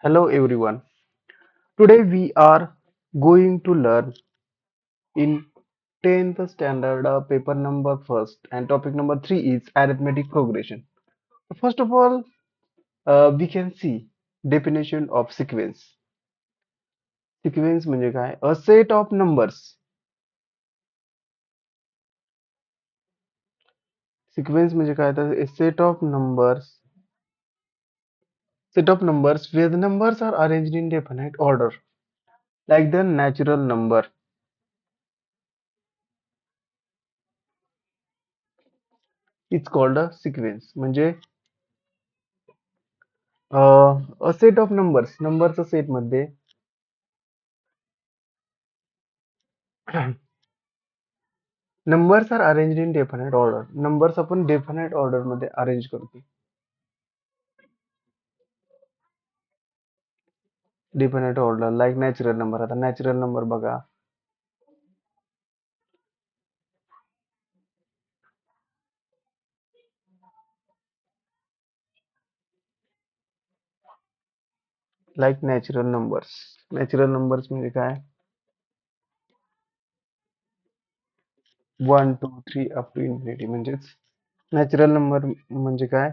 Hello everyone. Today we are going to learn in 10th standard paper number first and topic number 3 is arithmetic progression. First of all, we can see definition of sequence. Sequence म्हणजे काय? A set of numbers. Sequence म्हणजे काय तर a set of numbers where the numbers are arranged in definite order like the natural number. It's called a sequence. म्हणजे a set of numbers नंबरचा set मध्ये numbers are arranged in definite order. Numbers आपण definite order मध्ये arrange करतो. Definite order like natural number. आता natural number बघा. Like natural numbers. Natural numbers म्हणजे काय? 1 2 3 अप टू इन्फिनिटी म्हणजेच नॅचरल नंबर म्हणजे काय?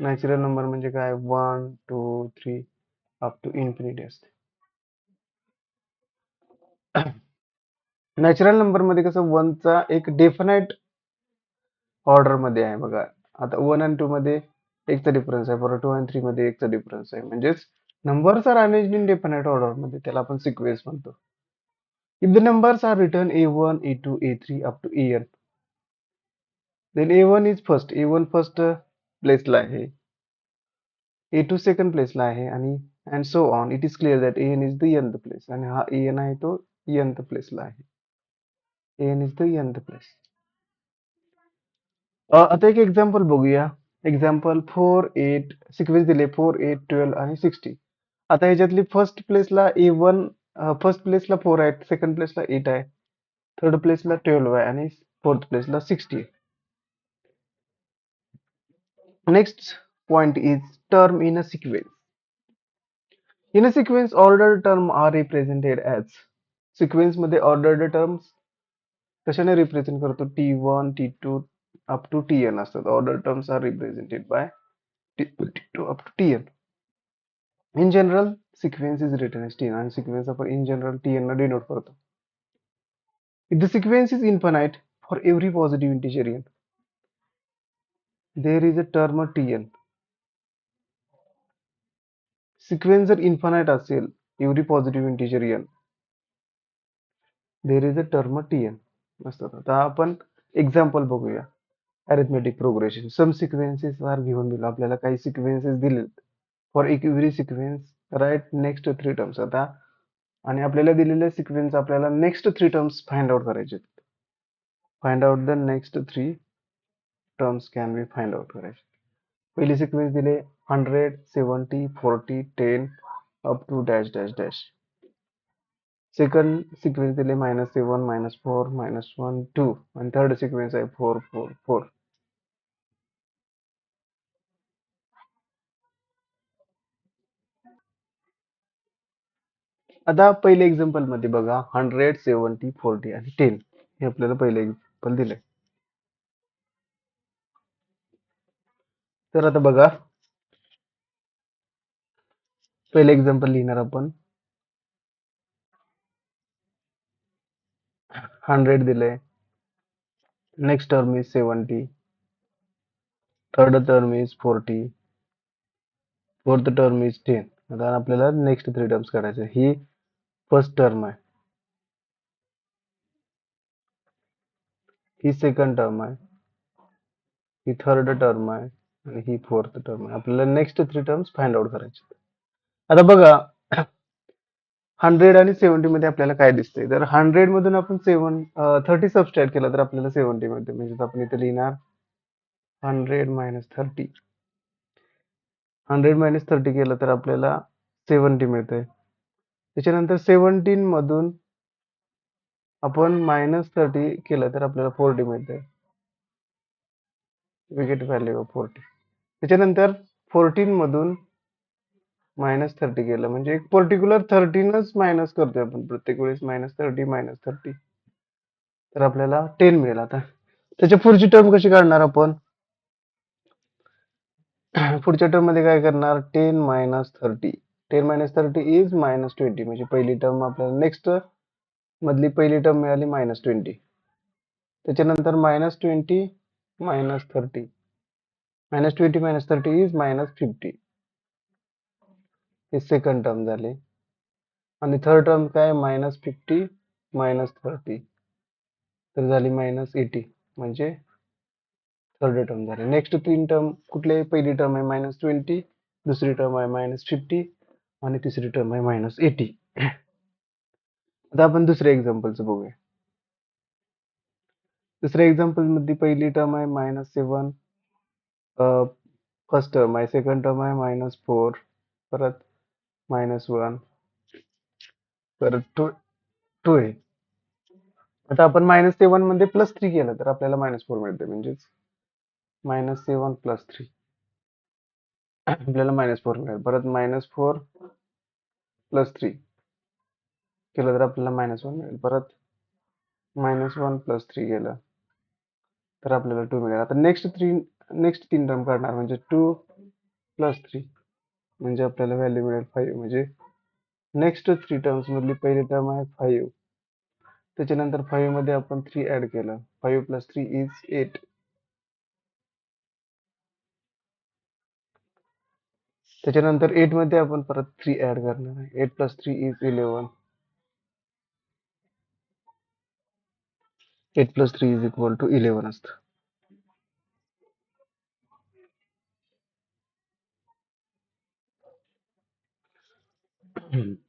नॅचरल नंबर म्हणजे काय? 1 2 3 अप टू इन्फिनिटी असते. नॅचरल नंबर मध्ये कसं 1 चा एक डेफिनेट ऑर्डर मध्ये आहे बघा. आता 1 आणि 2 मध्ये 1 चा डिफरन्स आहे, परत 2 आणि 3 मध्ये 1 चा डिफरन्स आहे. म्हणजेच numbers are arranged in definite order मध्ये त्याला आपण सिक्वेन्स म्हणतो. If the numbers are written A1, A2, A3 up to AN, then A1 is first. A1 first प्लेसला आहे. A2 सेकंड प्लेसला आहे आणि and so on. It is clear that AN is the nth place आणि हा AN आहे तो nth प्लेसला आहे. AN is the nth place. आता एक एक्झाम्पल बघूया. एक्झाम्पल 4 8 सिक्वेन्स दिले 4 8 12 आणि 60. आता ह्याच्यातली फर्स्ट प्लेसला A1 फर्स्ट प्लेसला 4 आहे, सेकंड प्लेसला 8 आहे, थर्ड प्लेसला 12 आहे आणि फोर्थ प्लेसला 60 आहे. Next point is term in a sequence. In a sequence, ordered terms are represented as. Sequence मध्ये ordered terms कशाने represent करतो? T1, T2 up to Tn असतात. Ordered terms are represented by T2 up to Tn. In general, sequence is written as Tn आणि sequence आपण in general Tn ने denote करतो. If the sequence is infinite for every positive integer n, there is a term Tn. Sequence जर infinite असेल every positive integer n, there is a term Tn असतात. आता आपण example बघूया. Arithmetic progression. Some sequences are given दिलं आपल्याला, काही sequences दिले. For every sequence right next 3 terms. आता आणि आपल्याला दिलेले सिक्वेन्स आपल्याला नेक्स्ट 3 टर्म्स फाइंड आउट करायचे. Find out the next 3 terms can be find out करायचे. पहिली सिक्वेन्स दिले 100 70 40 10 up to dash dash dash. Second sequence दिले -7 -4 -1 2 आणि थर्ड सिक्वेन्स आहे 4 4 4. आता पहिले एक्झाम्पल मध्ये बघा 100 70 40 आणि 10 हे आपल्याला पहिले एक्झाम्पल दिले. तर आता बघा पहिले एक्झाम्पल लिहिणार आपण. 100 दिले, next term is 70, third term is 40, fourth term is 10. आता आपल्याला नेक्स्ट 3 टर्म्स काढायचे. ही फर्स्ट टर्म आहे, ही सेकंड टर्म आहे, ही थर्ड टर्म आहे आणि ही फोर्थ टर्म आहे. आपल्याला नेक्स्ट 3 टर्म्स फाइंड आउट करायचे. आता बघा 100 आणि 70 मध्ये आपल्याला काय दिसतंय? तर 100 मधून आपण 30 सबस्ट्रॅक्ट केला तर आपल्याला 70 मिळते. म्हणजे आपण इथे लिहिणार 100 मायनस 30. 100 मायनस 30 केलं तर आपल्याला 70 मिळते. त्याच्यानंतर 17 मधून आपण -30 केलं तर आपल्याला 40 मिळते. We get value of 40. त्याच्यानंतर 14 मधून -30 गेलं म्हणजे एक पर्टिक्युलर 13च मायनस करतोय आपण प्रत्येक वेळेस -30 तर आपल्याला 10 मिळेल. आता त्याच्या पुढची टर्म कशी काढणार आपण? पुढच्या टर्म मध्ये काय करणार? 10 - 30 इज -20 म्हणजे पहिली टर्म आपल्याला नेक्स्ट मधली पहिली टर्म मिळाली -20. त्याच्यानंतर -20 -30 -20 - 30 इज -50 हे सेकंड टर्म झाले. आणि थर्ड टर्म काय? -50 -30 तर झाली -80 म्हणजे थर्ड टर्म झाली. नेक्स्ट तीन टर्म कुठले? पहिली टर्म आहे -20, दुसरी टर्म आहे -50 आणि तिसरी टर्म आहे -80. आता आपण दुसऱ्या एक्झाम्पलचं बघूया. दुसऱ्या एक्झाम्पल मध्ये पहिली टर्म आहे -7, फर्स्ट टर्म आहे, सेकंड टर्म आहे -4, परत -1, परत 2 आहे. आता आपण -7 मध्ये +3 केलं तर आपल्याला -4 मिळते म्हणजेच -7 + 3 आपल्याला -4 मिळेल. परत -4 + 3 केलं तर आपल्याला -1 मिळेल. परत -1 + 3 केलं तर आपल्याला 2 मिळेल. आता नेक्स्ट तीन टर्म काढणार म्हणजे 2 + 3 म्हणजे आपल्याला व्हॅल्यू मिळेल 5 म्हणजे नेक्स्ट 3 टर्म्स मधली पहिली टर्म आहे 5. त्याच्यानंतर 5 मध्ये आपण 3 ऍड केलं. 5 + 3 इज 8. त्याच्यानंतर 8 मध्ये आपण परत 3 ऍड करणार आहे. 8 + 3 इज 11. 8 + 3 इज इक्वल टू 11 असतं.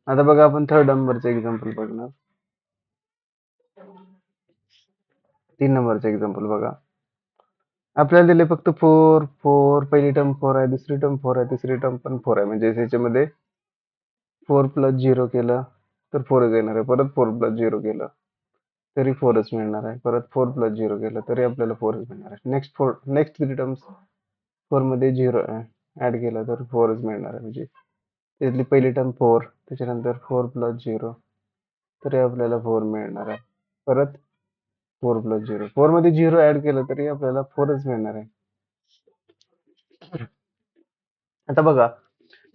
आता बघा आपण थर्ड नंबरचं एक्झाम्पल बघणार. 3 नंबरचं एक्झाम्पल बघा. आपल्याला दिले फक्त 4 4 पहिली टर्म 4 आहे, दुसरी टर्म 4 आहे, तिसरी टर्म पण 4 आहे. म्हणजे याच्यामध्ये 4 + 0 केलं तर 4च येणार आहे. परत 4 + 0 केलं तरी 4च मिळणार आहे. परत 4 + 0 केलं तरी आपल्याला 4च मिळणार आहे. नेक्स्ट 3 टर्म्स 4 मध्ये 0 ऍड केलं तर 4च मिळणार आहे. म्हणजे त्यातली पहिली टर्म 4, त्याच्यानंतर 4 + 0 तरी आपल्याला 4 मिळणार आहे. परत 4 + 0, 4 मध्ये 0 ऍड केलं तरी आपल्याला 4च मिळणार आहे. आता बघा,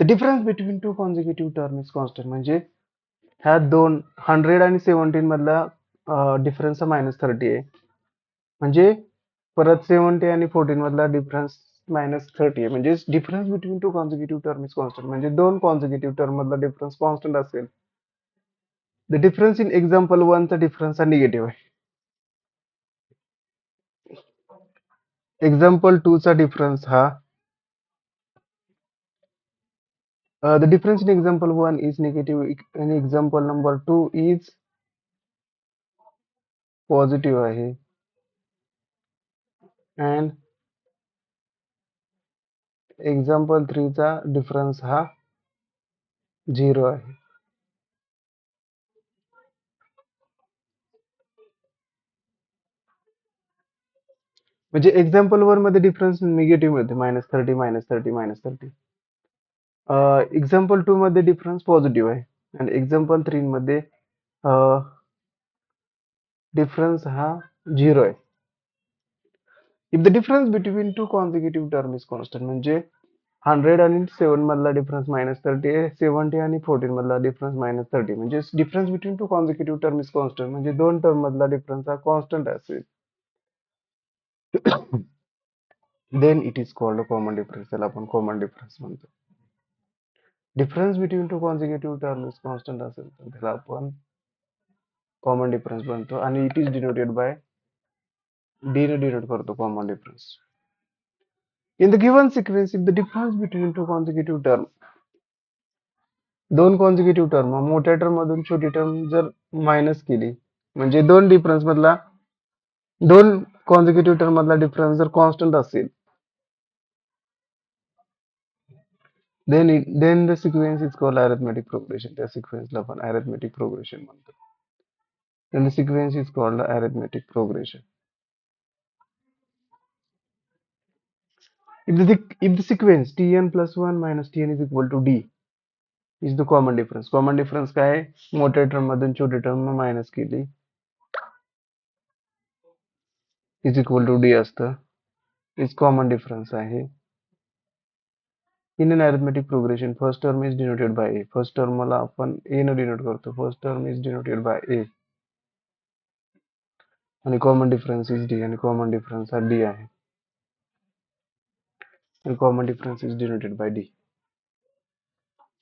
the difference between two consecutive term is constant म्हणजे ह्या दोन 100 आणि 17 मधला डिफरन्स -30 आहे. म्हणजे परत 70 आणि 14 मधला डिफरन्स -30 आहे. म्हणजे difference between two consecutive term is constant म्हणजे दोन कॉन्झिक्युटिव्ह टर्म मधला डिफरन्स कॉन्स्टंट असेल. द डिफरन्स इन एक्झाम्पल 1 चा डिफरन्स हा निगेटिव्ह आहे. एक्झाम्पल 2 चा डिफरन्स हा the difference in example 1 is negative and example number 2 is positive आहे and example 3 चा डिफरन्स हा 0 आहे. म्हणजे एक्झाम्पल 1 मध्ये डिफरन्स निगेटिव्ह मिळते -30 -30 -30. एक्झाम्पल 2 मध्ये डिफरन्स पॉझिटिव्ह आहे आणि एक्झाम्पल 3 मध्ये डिफरन्स हा 0 आहे. If the difference between two consecutive term is constant म्हणजे 100 आणि 7 मधला डिफरन्स -30 आहे, 70 आणि 14 मधला डिफरन्स -30 म्हणजे difference between two consecutive term is constant म्हणजे दोन टर्म मधला डिफरन्स हा कॉन्स्टंट असेल. Then it is called common difference. त्याला आपण कॉमन डिफरन्स म्हणतो. Difference between two consecutive term is constant असेल तर त्याला आपण कॉमन डिफरन्स म्हणतो आणि it is denoted by D ने डिनोट करतो common difference. In the given sequence if the difference between two consecutive term दोन कॉन्झिक्युटिव्ह टर्म मोठ्या टर्म मधून छोटी टर्म जर मायनस केली म्हणजे दोन कॉन्झिक्युटिव्ह टर्म मधला डिफरन्स जर कॉन्स्टंट असेल then the sequence is called arithmetic progression. त्या सिक्वेन्सला आपण arithmetic progression म्हणतो. then the sequence is called arithmetic progression. if the sequence tn plus 1 minus tn is equal to d is the common difference. Common difference काय आहे? मोठ्या term मधून छोटी term minus केली is equal to D असतं. Is common difference आहे. In an arithmetic progression first term is denoted by A. First टर्मला आपण ए न डिनोट करतो. First term is denoted by A आणि कॉमन डिफरन्स इज डी आणि common difference हा D आहे आणि common difference is denoted by D.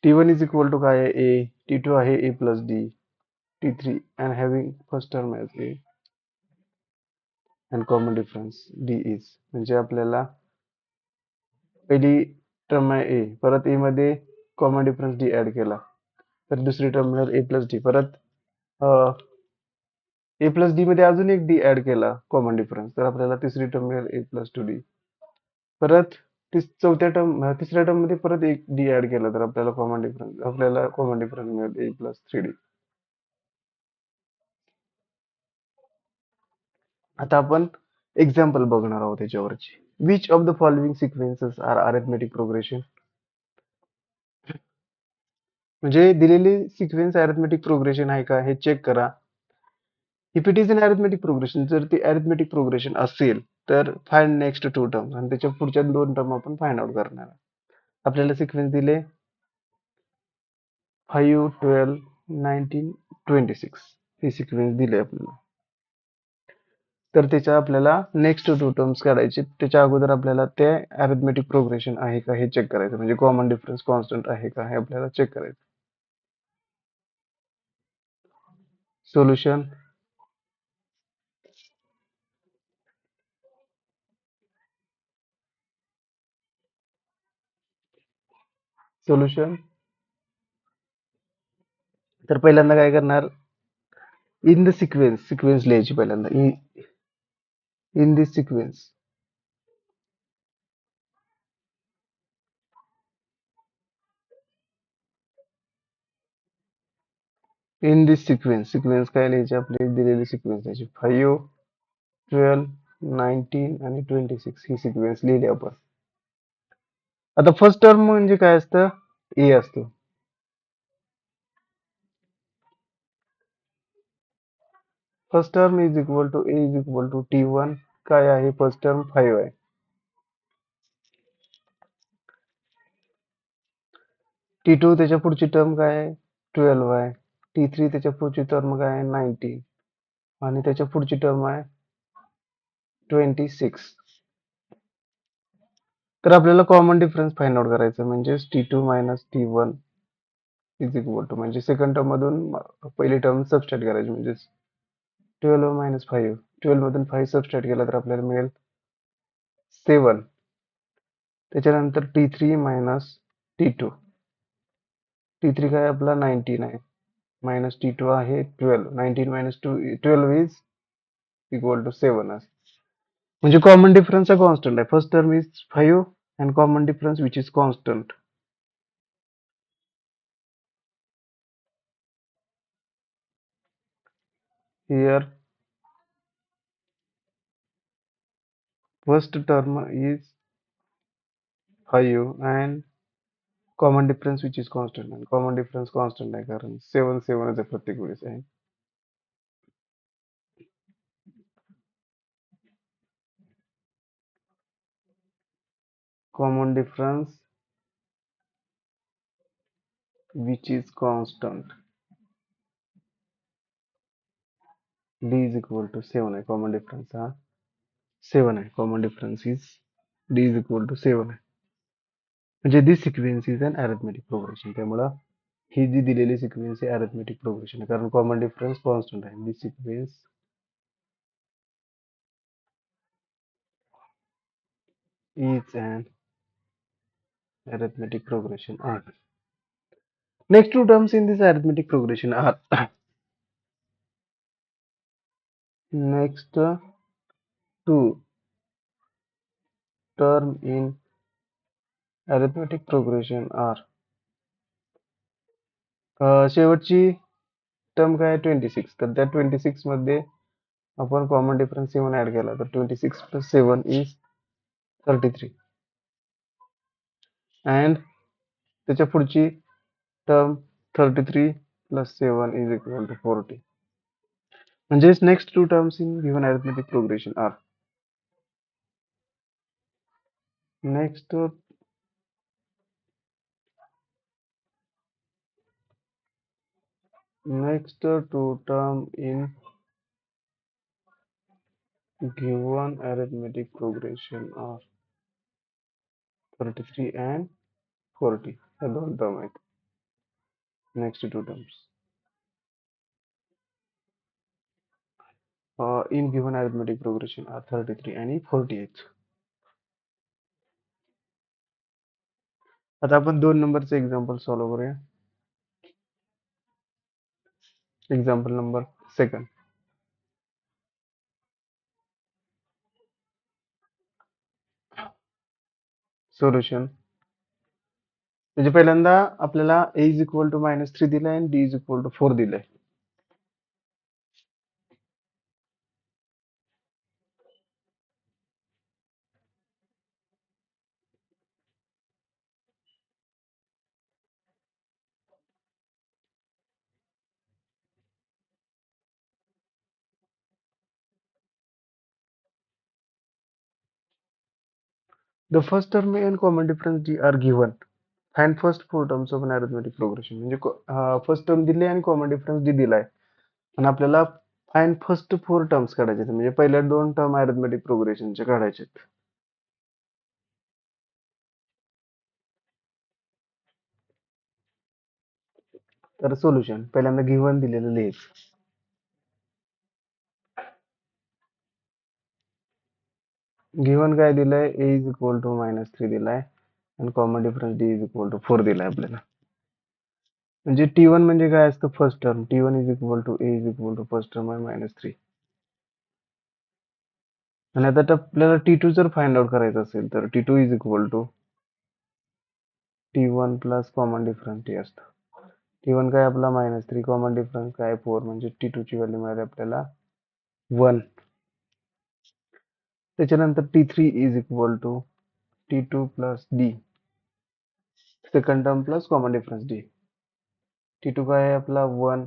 T1 is equal to काय आहे A, T2 आहे A plus D, T3 and having first term as A and common difference D is. म्हणजे आपल्याला पहिली टर्म आहे A, परत A मध्ये कॉमन डिफरन्स D ऍड केला तर दुसरी टर्म मिळेल A plus D. परत A plus D मध्ये अजून एक D ऍड केला कॉमन डिफरन्स तर आपल्याला तिसरी टर्म मिळेल A plus 2D. परत तिसऱ्या टर्म मध्ये परत एक D ऍड केला तर आपल्याला कॉमन डिफरन्स मिळेल A plus 3D. आता आपण एक्झाम्पल बघणार आहोत त्याच्यावरची. Which of the following sequences are arithmetic progression. म्हणजे दिलेली सिक्वेन्स अरिथमेटिक प्रोग्रेशन आहे का हे चेक करा. If it is an arithmetic progression, जर ती अरिथमेटिक प्रोग्रेशन असेल तर फाइंड नेक्स्ट टू टर्म आणि त्याच्या पुढच्या दोन टर्म आपण फाइंड आउट करणार. आपल्याला सिक्वेन्स दिले 5 12 19 26 ही सिक्वेन्स दिली आपल्याला. तर त्याच्या आपल्याला नेक्स्ट टू टर्म्स काढायचे. त्याच्या अगोदर आपल्याला ते अरिथमेटिक प्रोग्रेशन आहे का हे चेक करायचं. म्हणजे कॉमन डिफरन्स कॉन्स्टंट आहे का हे आपल्याला चेक करायचं. सोल्युशन सोल्युशन तर पहिल्यांदा काय करणार, इन द सिक्वेन्स लिहायची पहिल्यांदा. इन दिस सिक्वेन्स सिक्वेन्स काय लिहायची आपली दिलेली सिक्वेन्स लिहायची 5 12 19 आणि 26 ही सिक्वेन्स लिहिली आपण. आता फर्स्ट टर्म म्हणजे काय असतं, ए असतो. First term is equal to a is equal to T1 काय आहे, फर्स्ट टर्म 5 आहे. T2 त्याच्या पुढची टर्म काय आहे 12 आहे. T3 त्याच्या पुढची टर्म काय आहे 19 आणि त्याच्या पुढची टर्म आहे 26. तर आपल्याला कॉमन डिफरन्स फाइंड आउट करायचं म्हणजे T2 minus T1 is equal to, म्हणजे सेकंड टर्म मधून पहिली टर्म सबस्ट्रॅक्ट करायची म्हणजे 12 मायनस 5. 12 मधून 5 सबस्ट्रॅक्ट केला तर आपल्याला मिळेल 7. त्याच्यानंतर T3 मायनस T2. T3 काय आपला 19 आहे मायनस T2 आहे 12. 19 मायनस 12 इज इक्वल टू 7 आहे. म्हणजे कॉमन डिफरन्स हा कॉन्स्टंट आहे. First term is 5 and common difference which is constant. Here first term is 5 and common difference which is constant, and common difference constant आहे कारण 7 7 च प्रत्येक वेळेस आहे. Common difference which is constant, d is equal to 7 आहे. Common difference हा 7 आहे. Common difference is d is equal to 7 आहे. म्हणजे this sequence is an arithmetic progression. त्यामुळे ही जी दिलेली सिक्वेन्स आहे अरिथमेटिक प्रोग्रेशन आहे कारण कॉमन डिफरन्स कॉन्स्टंट आहे. दिस sequence is an arithmetic progression are. Next two terms in this arithmetic progression are next two term in arithmetic progression are शेवटची term काय 26. तर त्या 26 मध्ये आपण कॉमन डिफरन्स 7 ऍड केला तर 26 plus 7 is 33. अँड त्याच्या पुढची term 33 plus 7 is equal to 40. म्हणजेच next two terms in given arithmetic progression are next two term in given arithmetic progression are 33 and 40. या दोन टर्म आहेत next two terms in given arithmetic progression are 33 आणि 48. आता आपण 2 नंबरचे example solve करूया. Example number 2. Solution म्हणजे पहिल्यांदा आपल्याला a इज इक्वल टू -3 दिलाय आणि d इज इक्वल टू 4 दिलाय. The first term and common difference d are given. Find first four terms of an arithmetic progression. म्हणजे फर्स्ट टर्म दिली आणि कॉमन डिफरन्स d दिलाय आणि आपल्याला फाइंड फर्स्ट फोर टर्म्स काढायचे म्हणजे पहिल्या दोन टर्म अरिथमेटिक प्रोग्रेशनचे काढायचे. तर सोल्युशन पहिल्यांदा गिव्हन दिलेलं लिहायचं. गिव्हन काय दिलंय a इज इक्वल टू -3 दिलाय आणि common difference d is equal to 4 दिलाय आपल्याला. म्हणजे t1 म्हणजे काय असतं first term t1 is equal to a is equal to first term आहे -3 आणि आता आपल्याला t2 जर फाइंड आउट करायचं असेल तर t2 is equal to t1 plus common difference t असतं. t1 काय आपला -3 कॉमन डिफरन्स काय 4 म्हणजे t2 ची व्हॅल्यू मिळाली आपल्याला 1. त्याच्यानंतर t3 is equal to t2 plus d second term plus common difference d. t2 काय आहे आपला 1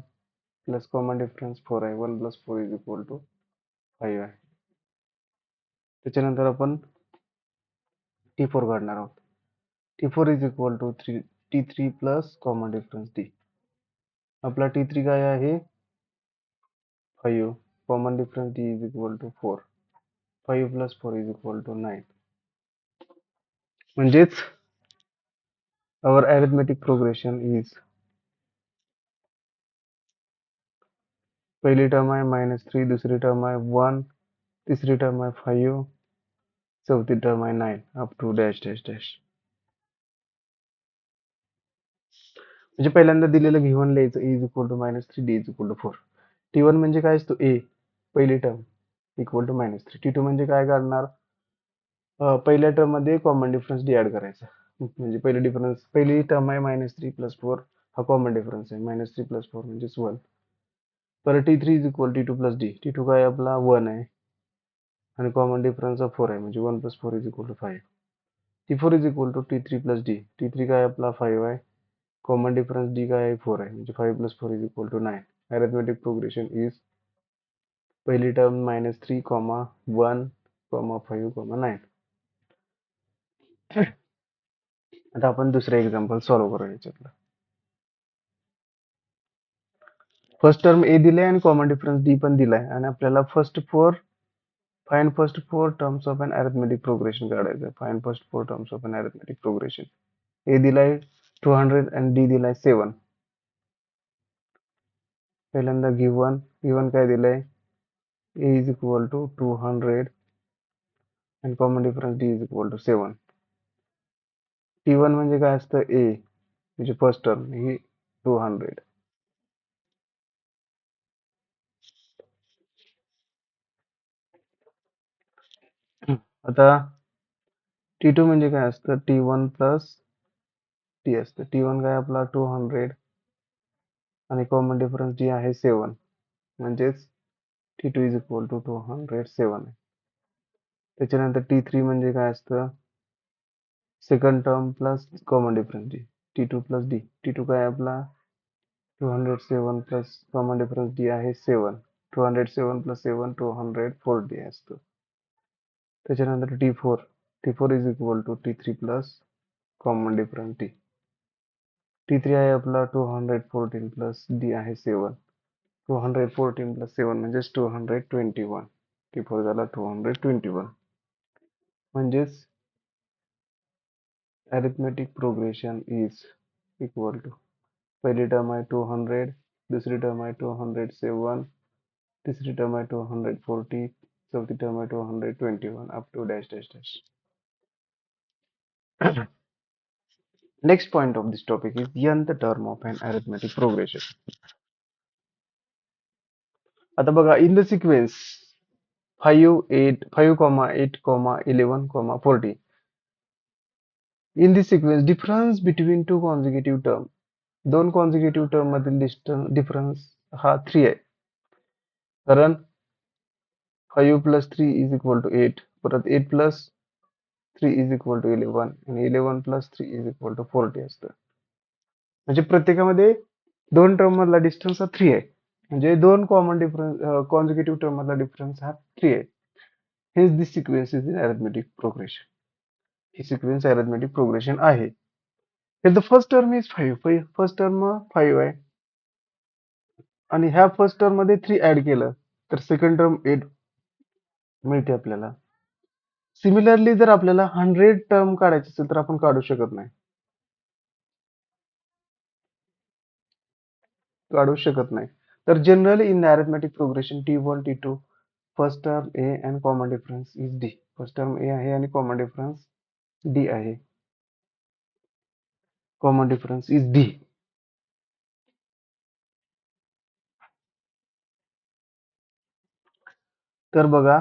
प्लस कॉमन डिफरन्स 4 आहे 1 प्लस 4 इज इक्वल टू 5 आहे. त्याच्यानंतर आपण t4 काढणार आहोत. t4 is equal to t3 plus common difference d. आपला t3 काय आहे 5 common difference d is equal to 4 5 plus 4 is equal to 9. म्हणजेच our arithmetic progression is पहिली टर्म आहे -3 दुसरी टर्म आहे 1 तिसरी टर्म आहे 5 चौथी टर्म आहे 9 up to dash dash dash. म्हणजे पहिल्यांदा दिलेलं गिव्हन लिहायचं a is equal to -3 d is equal to 4. t1 म्हणजे काय असतो a पहिली टर्म इक्वल टू -3. t2 म्हणजे काय काढणार पहिल्या टर्म मध्ये कॉमन डिफरन्स d ऍड करायचा म्हणजे पहिली टर्म आहे -3 प्लस 4 हा कॉमन डिफरन्स आहे -3 प्लस 4 म्हणजे 1. परत t3 is equal t2 plus d t2 काय आपला 1 आहे आणि कॉमन डिफरन्स 4 आहे म्हणजे 1 plus 4 is equal to 5. t4 is equal to t3 plus d t3 काय आपला 5 आहे कॉमन डिफरन्स d काय आहे 4 आहे म्हणजे 5 plus 4 is equal to 9. Arithmetic progression is पहिली टर्म -3 1 5 9. आता आपण दुसरे एक्झाम्पल सॉल्व्ह करूया याच्यातलं. फर्स्ट टर्म a दिलाय आणि कॉमन डिफरन्स d पण दिलाय आणि आपल्याला find first four terms of an arithmetic progression काढायचं. Find first four terms of an arithmetic progression. a दिलाय 200 आणि d दिलाय 7. पहिल्यांदा गिव्हन काय दिलंय a इज इक्वल टू 200 आणि common difference d is equal to 7. t1 म्हणजे काय असतं a म्हणजे फर्स्ट टर्म ही 200. आता t2 म्हणजे काय असतं t1 प्लस t असतं. t1 काय आपला 200 आणि कॉमन डिफरन्स d आहे 7 म्हणजेच t2 इज इक्वल टू 207 आहे. त्याच्यानंतर t3 म्हणजे काय असतं second term plus common difference D, T2 plus D. T2 काय आपला 207 प्लस कॉमन डिफरन्स डी आहे 7. 207 प्लस 7 240 असतो. त्याच्यानंतर T4 is equal to T3 plus common difference d. T3 आहे आपला 214 प्लस डी आहे 7. 214 प्लस 7 म्हणजेच 221. T4 झाला 221. म्हणजेच arithmetic progression is equal to पहिली टर्म आहे 200, दुसरी टर्म आहे 207, तिसरी टर्म आहे 240, चौथी टर्म आहे 221 up to dash dash dash. Next point of this topic is nth term of an arithmetic progression. आता बघा in the sequence 5, 8, 5, 8, 11, 40. In this sequence, difference between two consecutive term, दोन consecutive term मधील difference हा 3 आहे. कारण 5 plus 3 is equal to 8. परत 8 plus 3 is equal to 11 आणि 11 plus 3 is equal to 40 असतं. म्हणजे प्रत्येकामध्ये दोन टर्म मधला डिस्टन्स हा 3 आहे. म्हणजे दोन कॉमन डिफरन्स कॉन्झिक्युटिव्ह टर्म मधला डिफरन्स हा 3 आहे. हेच this sequence is in arithmetic progression. ही सिक्वेन्स अरिथमेटिक प्रोग्रेशन आहे. The first term is 5. First term 5 आहे आणि ह्या फर्स्ट टर्म मध्ये 3 ऍड केलं तर सेकंड टर्म 8 मिळते आपल्याला. सिमिलरली जर आपल्याला 100 टर्म काढायचे असेल तर आपण काढू शकत नाही. तर generally in arithmetic progression T1, T2 first term A and common difference is D. First term A आहे आणि कॉमन डिफरन्स D आहे. Common difference is D. तर बघा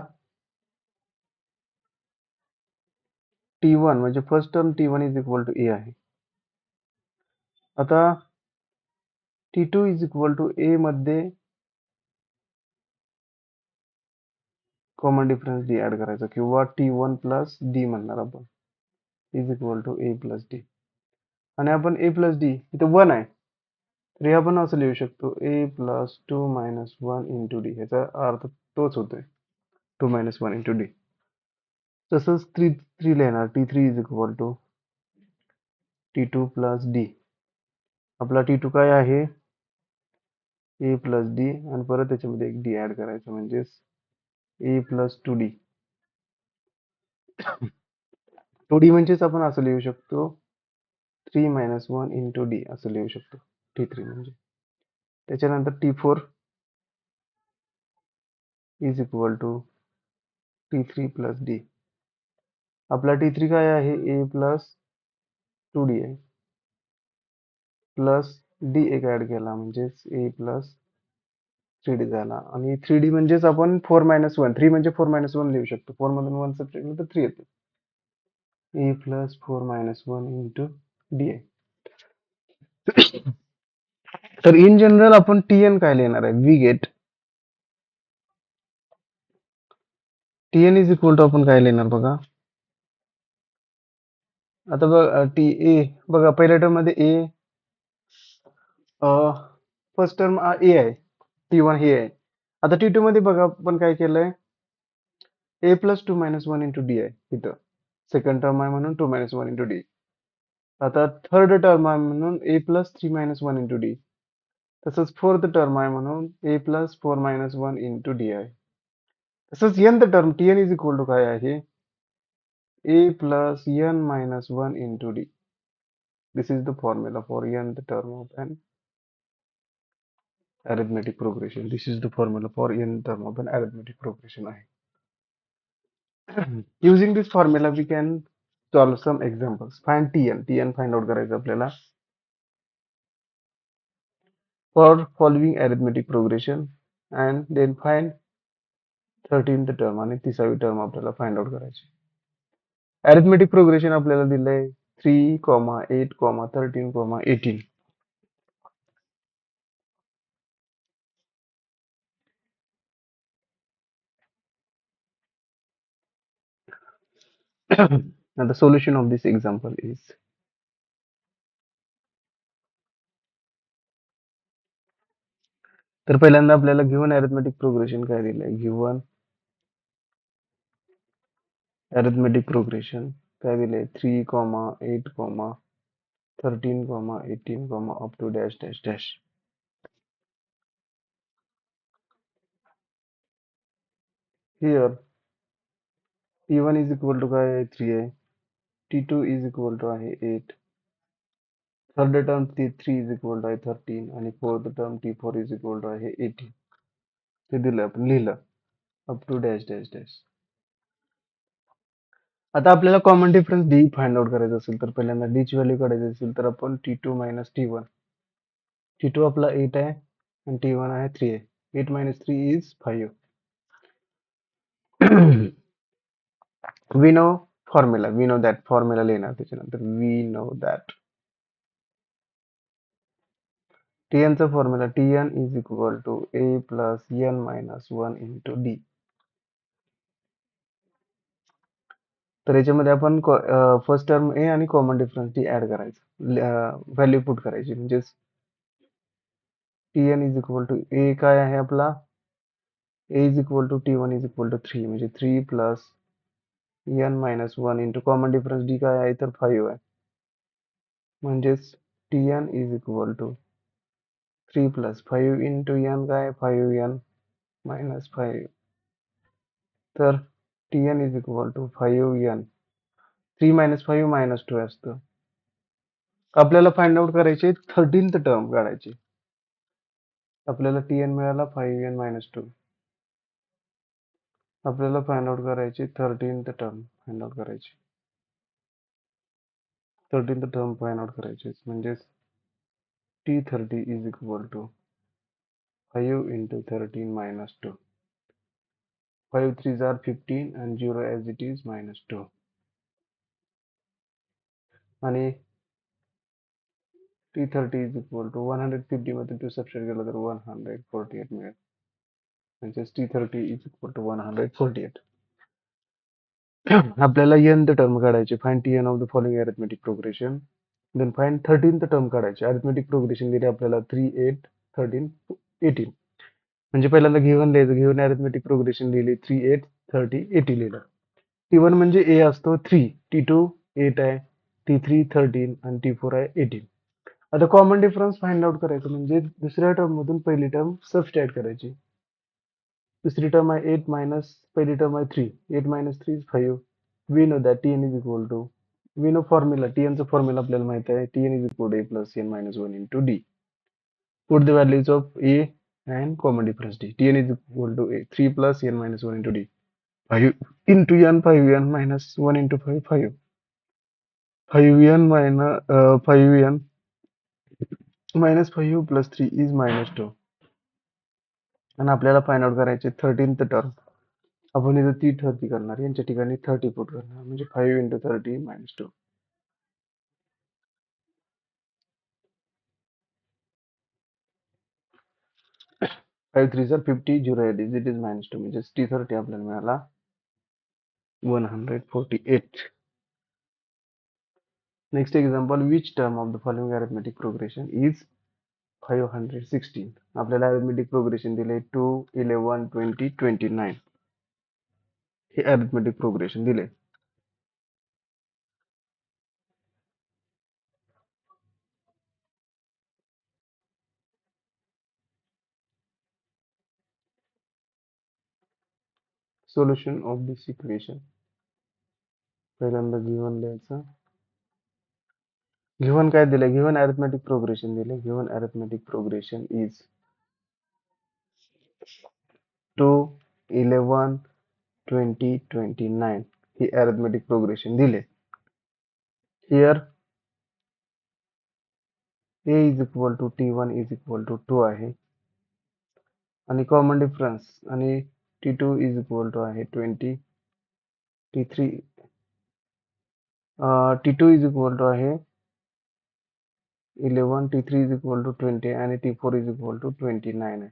T1 म्हणजे first term T1 is equal to A आहे. आता T2 is equal to A मध्ये common difference D add करायचा किंवा T1 प्लस D म्हणणार आपण is equal to A plus D. आणि आपण A प्लस D इथे 1 आहे तर हे आपण असं लिहू शकतो A plus 2 minus 1 into D. याचा अर्थ तोच होतोय 2 मायनस 1 इंटू D. तसंच 3 लिहिणार T3 is equal to T2 plus D. आपला T2 काय आहे A प्लस D आणि परत त्याच्यामध्ये एक D ऍड करायचं म्हणजेच A प्लस 2D. 2D म्हणजेच आपण असं लिहू शकतो 3 मायनस 1 इंटू D असं लिहू शकतो T3 म्हणजे. त्याच्यानंतर T4 is equal to T3 plus D. आपला T3 काय आहे A प्लस 2D आहे प्लस D एक ऍड केला म्हणजेच A प्लस 3D झाला आणि 3D म्हणजेच आपण 4 मायनस 1 3 म्हणजे 4 मायनस 1 लिहू शकतो. 4 मधून 1 सबट्रॅक्ट केलं तर 3 येते. A plus 4 minus 1 into D आहे. तर इन जनरल आपण Tn काय लिहिणार आहे we get Tn is equal to आपण काय लिहिणार बघा. आता बघा टी ए बघा पहिल्या टर्म मध्ये ए फर्स्ट टर्म ए आहे T1 हे आहे. आता T2 मध्ये बघा आपण काय केलंय A plus 2 minus 1 into D आहे इथं. सेकंड टर्म आहे म्हणून 2 मायनस 1 इंटू D. आता थर्ड टर्म आहे म्हणून A plus 3 minus 1 into D. तसंच फोर्थ टर्म आहे म्हणून A plus 4 minus 1 into D आहे. तसंच nth term Tn is equal to काय आहे A plus n minus 1 into D. This is the formula for nth term of an arithmetic progression. This is the formula for nth term of an arithmetic progression. Using this formula, we can solve some examples. Find Tn. Tn find out करायचं आपल्याला. For following arithmetic progression and then find 13th term आणि 30वी term आपल्याला find out करायची. Arithmetic progression आपल्याला दिलंय 3, 8, 13, 18. Now the solution of this example is, तर पहिल्यांदा आपल्याला गिव्हन अरिथमेटिक प्रोग्रेशन काय दिलंय, गिव्हन अरिथमेटिक प्रोग्रेशन काय दिलंय, 3,8,13,18, up to dash dash dash. Here T1 is equal to काय आहे, 3 आहे. T2 इज इक्वल टू आहे 8. Third term T3 is equal to आहे 13 आणि fourth term T4 is equal to आहे 18. ते दिलं, आपण लिहिलं up to dash dash dash. आता आपल्याला common difference D find out करायचा असेल तर पहिल्यांदा डी ची व्हॅल्यू काढायची असेल तर आपण T2 मायनस T1. T2 आपला 8 आहे आणि T1 आहे 3 आहे. 8 minus 3 is 5. We know formula, we know that formula लिहिणार त्याच्यानंतर, वी नो दॅट Tn चा formula, Tn is equal to a plus n minus 1 into D. तर याच्यामध्ये आपण फर्स्ट टर्म ए आणि कॉमन डिफरन्स डी ऍड करायचं, value put करायची. म्हणजे Tn is equal to A काय आहे आपला, a is equal to T1 is equal to 3, म्हणजे 3 plus n minus 1 into common difference D काय आहे तर 5 आहे. म्हणजेच Tn is equal to 3 plus 5 into n काय, 5n मायनस 5. तर Tn is equal to 5n. 3 minus 5 minus 2 असतं. आपल्याला फाइंड आउट करायचे 13th टर्म काढायची. आपल्याला Tn मिळाला 5n मायनस 2. आपल्याला फाइंड आउट करायची 13th टर्म फाइंड आउट करायची. 13th टर्म फाइंड आउट करायची म्हणजे T30 is equal to 5 into 13 minus 2. 5 3s are 15 and 0 as it is minus 2. आणि T30 is equal to 150 मध्ये 2 सबस्ट्रॅक्ट केलं तर 148 मिळेल. म्हणजेच T30 is equal to 148. आपल्याला nth टर्म काढायची. Find Tn of the following arithmetic progression. Then find 13th term काढायची. Arithmetic progression दिली आपल्याला 3 8 13 18. म्हणजे पहिल्यांदा गिव्हन लिहायचं, गिव्हन अरिथमेटिक प्रोग्रेशन लिहिली 3 8 30 80 लिहिलं. T1 म्हणजे a असतो 3, T2 8 आहे, T3 13 आणि T4 आहे 18. आता कॉमन डिफरन्स फाइंड आउट करायचं म्हणजे दुसऱ्या टर्म मधून पहिली टर्म सबस्ट्रॅक्ट करायची. दुसरी टर्म आहे 8 मायनस पहिली टर्म आहे 3. 8 minus 3 is 5. We know that Tn is equal to, we know formula, Tn चा फॉर्म्युला आपल्याला माहित आहे, Tn is equal to a plus n minus 1 into D. Put the values of a and common difference d. Tn is equal to a 3 plus n minus 1 into d. 5 into n, 5n minus 1 into 5, 5. 5n minus 5n minus 5 plus 3 is minus 2. आणि आपल्याला find out करायचे 13th term. आपण इथं ती 30 करणार, यांच्या ठिकाणी 30 put करणार, म्हणजे 5 into 30 minus 2. 5 3s are 50, 0 it is minus 2. म्हणजे T30 आपल्याला मिळाला 148. Next example, which term of the following arithmetic progression is 516? आपल्याला अरिथमेटिक प्रोग्रेशन दिले 2 11 20 29. हे अरिथमेटिक प्रोग्रेशन दिले. Solution of this equation. पहिल्यांदा गिव्हन लिहायचं. गिव्हन काय दिले, गिव्हन अरिथमेटिक प्रोग्रेशन दिले. Given arithmetic progression is 2 11 20 29. ही अरिथमेटिक प्रोग्रेशन दिले. Here a is equal to T1 is equal to 2 आहे आणि कॉमन डिफरन्स आणि T2 इज इक्वल टू आहे 20. T3 T2 is equal to आहे 11, T3 इज इक्वल टू 20 आणि T4 is equal to 29 आहे.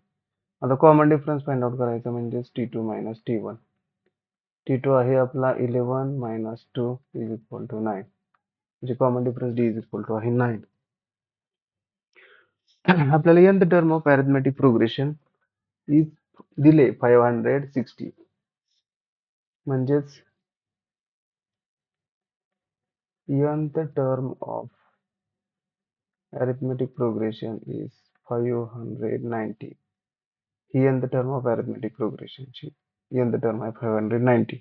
आता कॉमन डिफरन्स फाइंड आउट करायचा म्हणजे T2 मायनस T1. T2 आहे आपला 11 minus 2 is equal to 9. म्हणजे common difference D is equal to आहे 9. आपल्याला nth term of arithmetic progression is दिले 560. म्हणजेच nth term of arithmetic progression is 590. He nth term of arithmetic progression ची nth term आहे 590.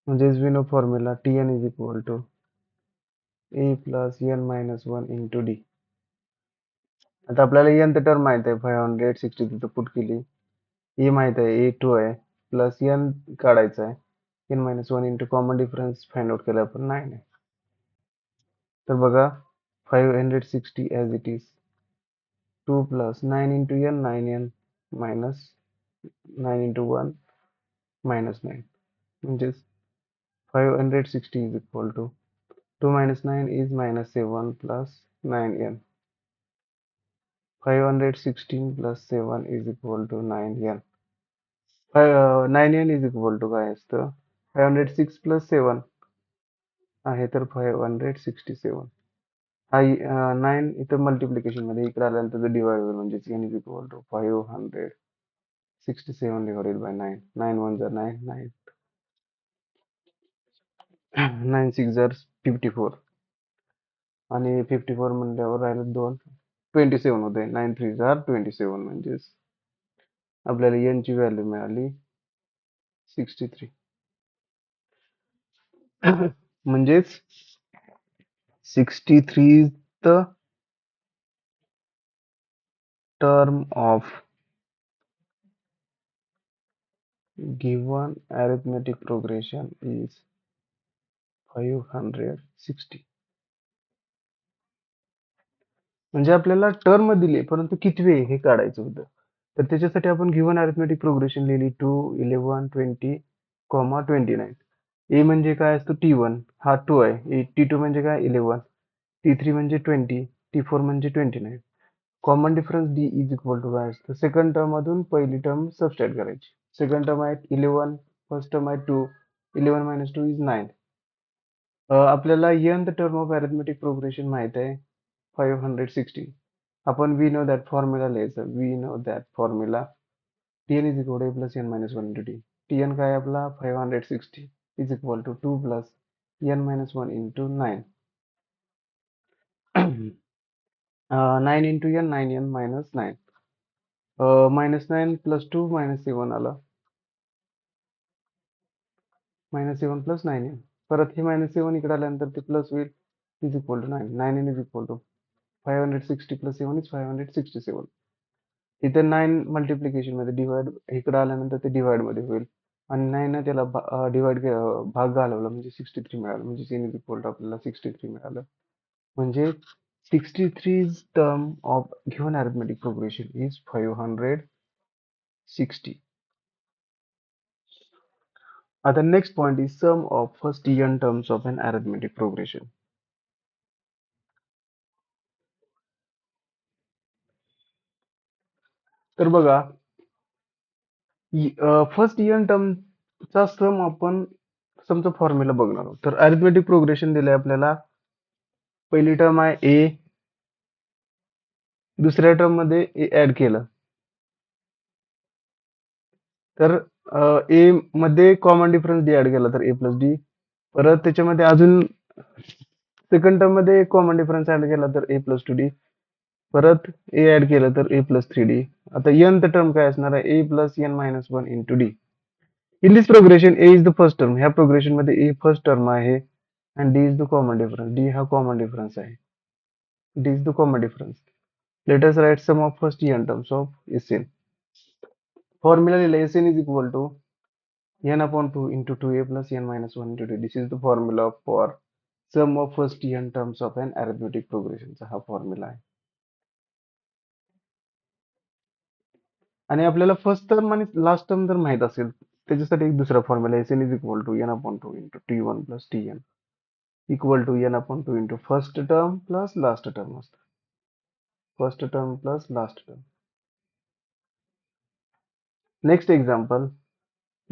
म्हणजेच we know formula Tn is equal to a plus n minus 1 into d. आता आपल्याला nth term माहित आहे 560 तिथं पुट केली. e माहित आहे a2 आहे प्लस n काढायचा आहे n minus 1 into common difference find out केला आपण 9 आहे. तर बघा 560 as it is 2 plus 9 into n 9n minus 9 into 1 minus 9 म्हणजेच 560 is equal to 2 minus 9 is minus 7 plus 9n. 516 plus 7 is equal to 9n. 9n is equal to काय असतं 506 plus 7 आहे तर 567. हा 9 इथं मल्टिप्लिकेशन मध्ये इकडे आल्यानंतर डिवाइड होईल म्हणजेच n is equal to 567 divided by 9. 9 1 are 9, 9 9 6 are 54 आणि 54 म्हणल्यावर राहिले 2 27 होते. 9 3 are 27 म्हणजेच आपल्याला n ची व्हॅल्यू मिळाली 63. म्हणजेच 63th term of given arithmetic progression is 560. म्हणजे आपल्याला टर्म दिले परंतु कितवे हे काढायचं होतं. तर त्याच्यासाठी आपण गिव्हन अरिथमेटिक प्रोग्रेशन लिहिली 2 11 20 29. ए म्हणजे काय असतो T1 हा 2 आहे. T2 म्हणजे काय 11, T3 म्हणजे 20, T4 म्हणजे 29. Common difference D is equal to काय असतं सेकंड टर्म मधून पहिली टर्म सबस्ट्रॅक्ट करायची. सेकंड टर्म आहे 11, फर्स्ट टर्म आहे 2, 11 minus 2 is 9. आपल्याला nth term of arithmetic progression माहित आहे 560. आपण वी नो दॅट फॉर्म्युला लिहायचं. We know that formula Tn is equal to a plus n minus 1 into d. Tn काय आपला 560 is equal to 2 plus n minus 1 into 9. 9 into n 9n minus 9. minus 9 plus 2 minus 7 आला. minus 7 plus 9n. परत हे minus 7 इकडे आल्यानंतर ते plus होईल is equal to 9. 9n is equal to 560 plus 7 is 567. इथे 9 मल्टिप्लिकेशन मध्ये डिवाइड इकडे आल्यानंतर ते डिवाइड मध्ये होईल आणि 9 ने त्याला डिवाइड भाग घालवला म्हणजे 63 मिळालं. म्हणजे n is equal to आपल्याला 63 मिळालं. म्हणजे 63 term of given arithmetic progression is 560. The next point is sum of first n terms of an arithmetic progression. तर बघा फर्स्ट n टर्मचा सम आपण समचा फॉर्म्युला बघणार आहोत. तर अरिथमेटिक प्रोग्रेशन दिले आपल्याला. पहिली टर्म आहे a, दुसऱ्या टर्म मध्ये a ऍड केलं तर a मध्ये कॉमन डिफरन्स d ऍड केला तर a प्लस d. परत त्याच्यामध्ये अजून सेकंड टर्म मध्ये कॉमन डिफरन्स ऍड केला तर a प्लस 2d. परत a ऍड केलं तर a प्लस 3d. आता nth टर्म काय असणार आहे a plus n minus 1 into d. In this progression a is the first term. ह्या प्रोग्रेशन मध्ये a फर्स्ट टर्म आहे and d is the common difference. d हा कॉमन डिफरन्स आहे. d is the common difference. Let us write sum of first n terms of Sn. Formula लिहिला Sn is equal to n upon 2 into 2a plus n minus 1 into d. This is the formula for sum of first n terms of an arithmetic progression. चा हा formula आहे. आणि आपल्याला first term आणि last term जर माहित असेल त्याच्यासाठी एक दुसरा formula Sn is equal to n upon 2 into t1 plus tn equal to n upon 2 into first term plus last term असतं. First term plus last term. Next example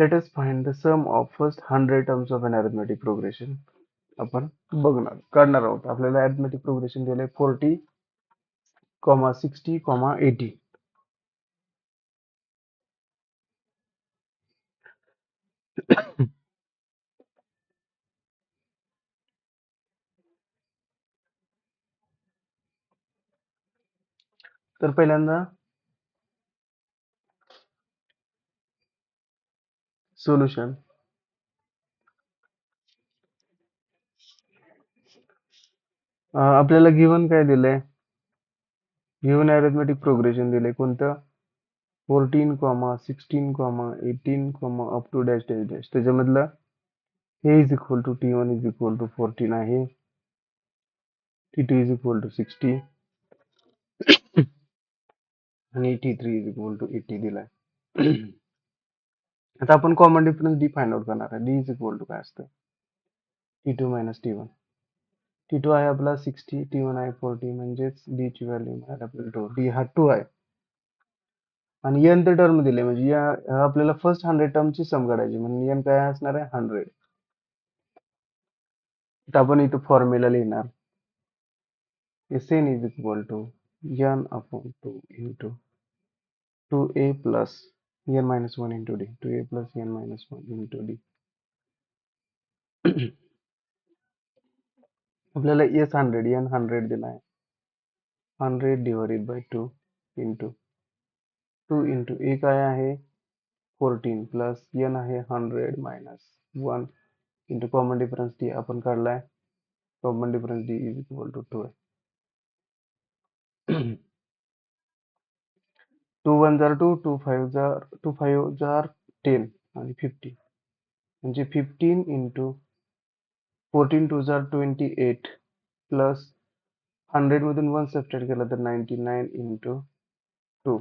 let us find the sum of first 100 terms of an arithmetic progression. आपण काढणार आहोत. आपल्याला arithmetic progression दिलंय 40, 60, 80. तर पहिल्यांदा solution. आपल्याला given काय दिलंय? गिव्हन अरिथमेटिक प्रोग्रेशन दिलंय कोणतं? 14, 16, 18, up to dash dash dash. त्याच्यामधलं a is equal to t1 is equal to 14 आहे, t2 इज इक्वल टू 60 आणि t3 इज इक्वल टू 80 दिलाय. आता आपण common difference D find out करणार आहे. डी इज इक्वल टू काय असतं? t2 minus t1. t2 आहे आपला 60, t1 आहे 40, म्हणजेच डी ची व्हॅल्यू मिळाली आपल्याला 2. डी हा 2 आहे आणि n ते टर्म दिले, म्हणजे या आपल्याला फर्स्ट 100 टर्मची सम काढायची, म्हणून n काय असणार आहे? 100. तर आपण इथं फॉर्म्युला लिहिणार. Sn is equal to n upon 2 into 2a plus n minus 1 into d. 2a plus n minus 1 into d. आपल्याला s 100 n 100 दिला आहे. 100 divided by 2 into 2 into a काय आहे? 14 plus n आहे 100 minus 1 into common difference d आपण काढलाय. Common difference d is equal to 2 आहे. 2 1 जार 2, 2 5 जार 10 आणि 50, म्हणजे 15 into 14 2 जार 28 प्लस 100 मधून 1 सबट्रॅक्ट केला तर 99 into 2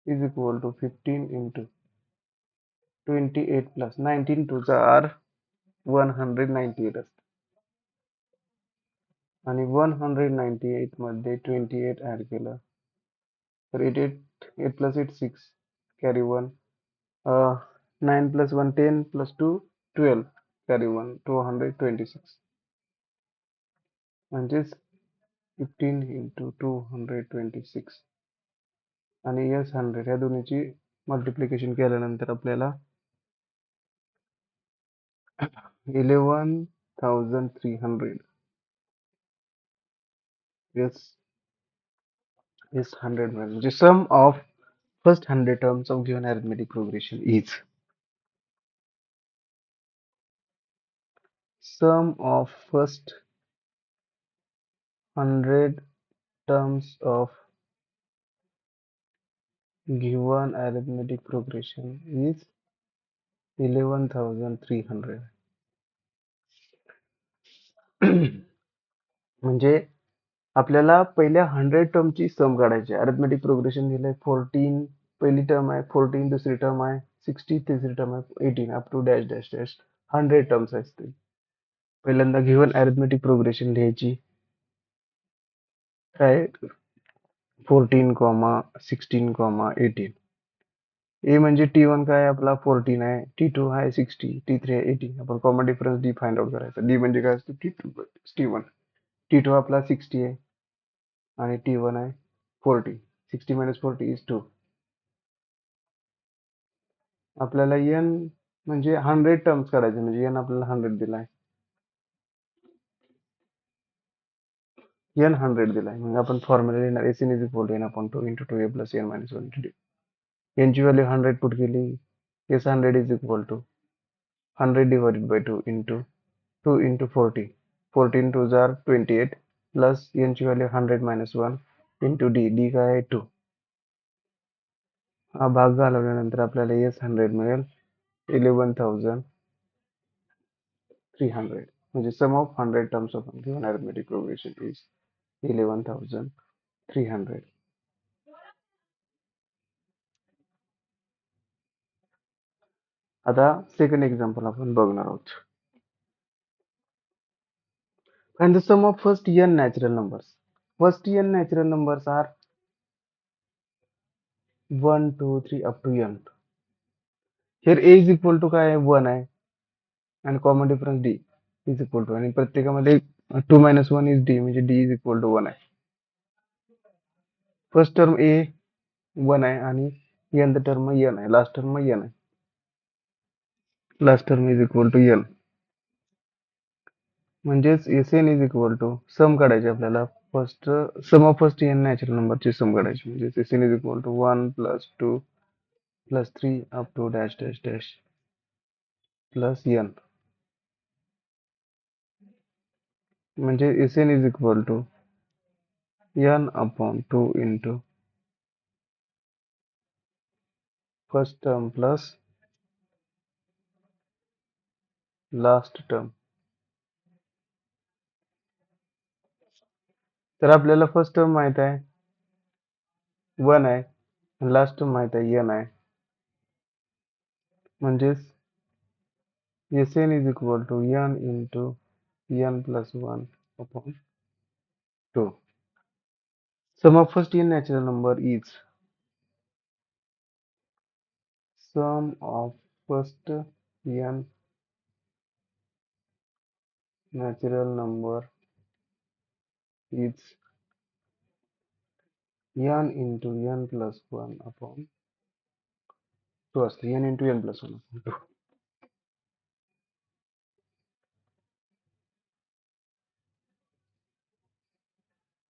is equal to 15 into 28 plus 19 2 जार 198 असते आणि 198 मध्ये 28 ऍड केलं तर 8 plus 8 6 carry 1, 9 plus 1 10 plus 2 12 carry 1 226, म्हणजेच 15 into 226 आणि s 100 या दोन्हीची मल्टिप्लिकेशन केल्यानंतर आपल्याला 11,300 is 100 म्हणजे sum of first 100 terms of given arithmetic progression is sum of first 100 terms of given arithmetic progression is 11,300. म्हणजे आपल्याला पहिल्या 100 टर्मची सम काढायची. अरिथमेटिक प्रोग्रेशन दिलंय 14 पहिली टर्म आहे, 14 दुसरी टर्म आहे, 60 तिसरी टर्म आहे, 18 up to dash dash dash 100 terms असतील. पहिल्यांदा गिव्हन अरिथमेटिक प्रोग्रेशन लिहायची. काय? 14, 16, 18. ए म्हणजे T1 काय आपला 14 आहे, T2 आहे 60, T3 आहे 18. आपण common difference D find out करायचा. डी म्हणजे काय असतं? T1. T2 आपला 60 आहे आणि T1 आहे 40. 60 minus 40 is 2. आपल्याला n म्हणजे 100 टर्म्स काढायचे, म्हणजे n आपल्याला 100 दिलाय. n 100 दिलाय, म्हणजे आपण फॉर्म्युला लिहिणार Sn is equal to n upon 2 into 2a plus n minus 1 into d. n ची व्हॅल्यू 100 पुट केली. S 100 is equal to 100 divided by 2 into 2 into 40. 14 2 jar 28 plus n ची value 100 minus 1 into d. d काय आहे 2. हा भाग घालवल्यानंतर आपल्याला S 100 मिळेल 11,300. म्हणजे sum of 100 terms of given arithmetic progression is 11,300. आता सेकंड एक्झाम्पल आपण बघणार आहोत. Find the sum of first n natural numbers. First n natural numbers are 1 2 3 up to n. Here A is equal to काय आहे 1 आहे आणि common difference D is equal to आणि प्रत्येकामध्ये 2 - 1 इज डी म्हणजे डी इज इक्वल टू 1 आहे. First term A 1 आहे आणि nth टर्म n आहे, लास्ट टर्म n आहे. Last term is equal to n म्हणजेच Sn is equal to sum काढायचे आपल्याला. First sum of first n natural नंबरची सम काढायची म्हणजे Sn is equal to 1 + 2 + 3 up to dash dash dash plus n म्हणजे Sn is equal to n upon 2 into first term plus last term. तर आपल्याला first term माहित आहे 1 आहे, last term माहित आहे n आहे, म्हणजेच Sn is equal to n into n plus 1 upon 2. Sum of first n natural number is sum of first n natural number is n into n plus 1 upon 2 असते n into n plus 1 upon 2.